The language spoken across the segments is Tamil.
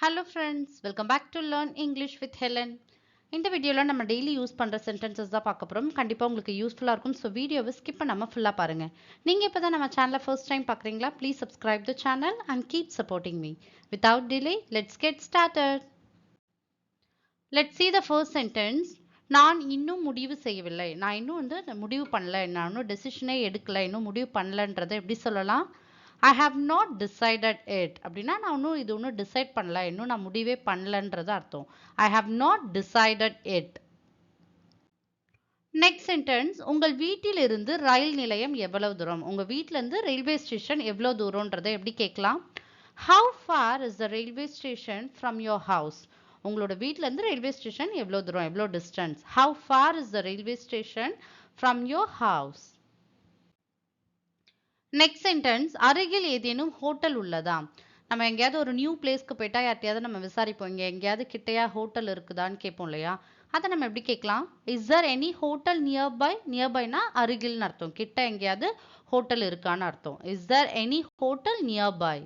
Hello friends, welcome back to Learn English with Helen. இந்த வீடியோல நம்ம டெய்லி யூஸ் பண்ற சென்டென்சஸ் தான் பார்க்க போறோம். கண்டிப்பா உங்களுக்கு யூஸ்ஃபுல்லா இருக்கும். ஸோ வீடியோவை ஸ்கிப் பண்ணாம ஃபுல்லா பாருங்க. நீங்க இப்பதான் நம்ம சேனலை ஃபர்ஸ்ட் டைம் பார்க்குறீங்களா? Please subscribe the channel and keep supporting me. Without delay, let's get started. Let's see the first sentence. நான் இன்னும் முடிவு செய்யவில்லை. நான் இன்னும் முடிவு பண்ணல. நான் இன்னும் டெசிஷனே எடுக்கல. இன்னும் முடிவு பண்ணலன்றதை எப்படி சொல்லலாம்? I have not decided it. அப்படின்னா நான் இன்னும் டிசைட் பண்ணல. இன்னும் நான் முடிவே பண்ணலன்றது அர்த்தம். I have not decided it. Next sentence உங்கள் வீட்டிலிருந்து ரயில் நிலையம் எவ்வளவு தூரம்? உங்க வீட்ல இருந்து ரயில்வே ஸ்டேஷன் எவ்வளவு தூரம்ன்றதை எப்படி கேட்கலாம்? How far is the railway station from your house? உங்களோட வீட்ல இருந்து ரயில்வே ஸ்டேஷன் எவ்வளவு தூரம்? எவ்வளவு distance? How far is the railway station from your house? Next sentence அருகில் ஏதேனும் ஹோட்டல் உள்ளதா? நம்ம எங்கேயாவது ஒரு நியூ பிளேஸ்க்கு போயிட்டா யார்ட்டையாவது நம்ம விசாரிப்போம், இங்கே எங்கேயாவது கிட்டையா ஹோட்டல் இருக்குதான்னு கேட்போம் இல்லையா? அதை நம்ம எப்படி கேட்கலாம்? Is there any hotel nearby? நியர்பைனா அருகில்னு அர்த்தம். கிட்ட எங்கேயாவது ஹோட்டல் இருக்கான்னு அர்த்தம். Is there any hotel nearby?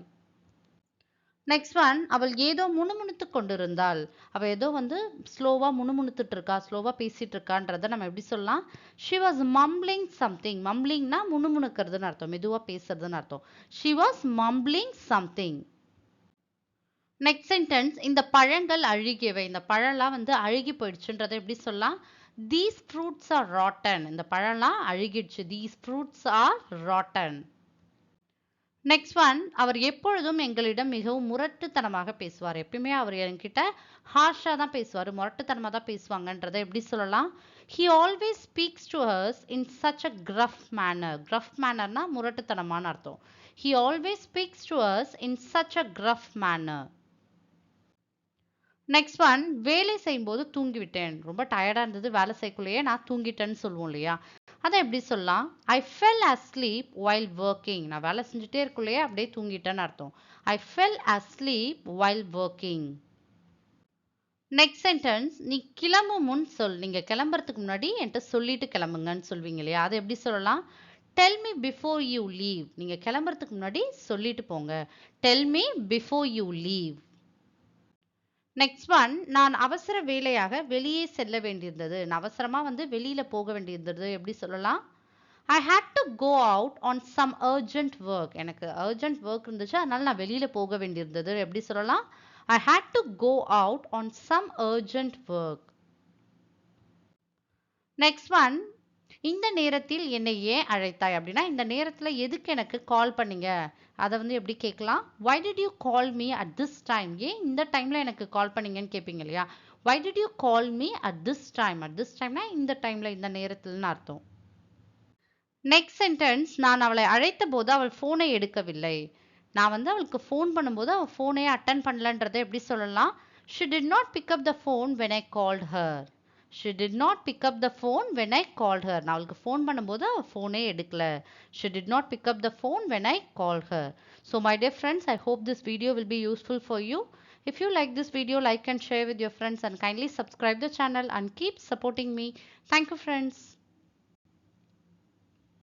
Next one, அவள் ஏதோ முணுமுணுத்து கொண்டிருந்தாள். அவள் ஏதோ ஸ்லோவா முணுமுணுத்துட்டு இருக்கா, ஸ்லோவா பேசிட்டு இருக்கான்றத நம்ம எப்படி சொல்லலாம்? She was mumbling something. மம்பிளிங்னா முணுமுணுக்கிறதுன்னு அர்த்தம், மெதுவா பேசுறதுன்னு அர்த்தம். She was mumbling something. Next sentence இந்த பழங்கள் அழுகியவை. இந்த பழம்லாம் அழுகி போயிடுச்சுன்றதை எப்படி சொல்லலாம்? These fruits are rotten. இந்த பழம்லாம் அழுகிடுச்சு. These fruits are rotten. Next one, அவர் எப்பொழுதும் எங்களிடம் மிகவும் முரட்டுத்தனமாக பேசுவார். எப்பயுமே அவர் என்கிட்ட ஹார்ஷா தான் பேசுவார், முரட்டுத்தனமாக தான் பேசுவாங்கன்றதை எப்படி சொல்லலாம்? He always speaks to us in such a gruff manner. gruff mannerனா முரட்டுத்தனமான அர்த்தம். He always speaks to us in such a gruff manner. Next one, வேலை செய்யும்போது தூங்கிவிட்டேன். ரொம்ப டயர்டா இருந்தது, வேலை செய்யக்குள்ளேயே நான் தூங்கிட்டேன்னு சொல்லுவோம் இல்லையா? அதை எப்படி சொல்லலாம்? ஐ ஃபெல் asleep while working. நான் வேலை செஞ்சுட்டே இருக்குள்ளேயே அப்படியே தூங்கிட்டேன்னு அர்த்தம். I fell asleep while working. Next sentence நீ கிளம்பும் முன் சொல். நீங்க கிளம்புறதுக்கு முன்னாடி என்கிட்ட சொல்லிட்டு கிளம்புங்கன்னு சொல்வீங்க இல்லையா? அதை எப்படி சொல்லலாம்? Tell me before you leave. நீங்க கிளம்புறதுக்கு முன்னாடி சொல்லிட்டு போங்க. Tell me before you leave. Next one, நான் அவசர வேலையாக வெளியே செல்ல வேண்டியிருந்தது. நான் அவசரமா வெளியில போக வேண்டியிருந்தது எப்படி சொல்லலாம்? I had to go out on some urgent work. எனக்கு அர்ஜென்ட் ஒர்க் இருந்துச்சு, அதனால நான் வெளியில போக வேண்டியிருந்தது எப்படி சொல்லலாம்? I had to go out on some urgent work. Next one, இந்த நேரத்தில் என்னை ஏன் அழைத்தாய்? அப்படின்னா இந்த நேரத்துல எதுக்கு எனக்கு கால் பண்ணீங்க? அதை எப்படி கேட்கலாம்? why did you call me at this time? ஏன் இந்த டைம்ல எனக்கு கால் பண்ணீங்கன்னு கேட்பீங்க இல்லையா? why did you call me at this time? at this timeனா இந்த டைம்ல, இந்த நேரத்துலன்னு அர்த்தம். நெக்ஸ்ட் சென்டென்ஸ் நான் அவளை அழைத்த போது அவள் போனை எடுக்கவில்லை. நான் அவளுக்கு ஃபோன் பண்ணும்போது அவள் ஃபோனே அட்டன் பண்ணலன்றதை எப்படி சொல்லலாம்? she did not pick up the phone when I called her. She did not pick up the phone when I called her. நான் அவளுக்கு ஃபோன் பண்ணும்போது அவள் ஃபோனே எடுக்கல. She did not pick up the phone when I called her. So my dear friends, I hope this video will be useful for you. If you like this video, like and share with your friends and kindly subscribe the channel and keep supporting me. Thank you friends.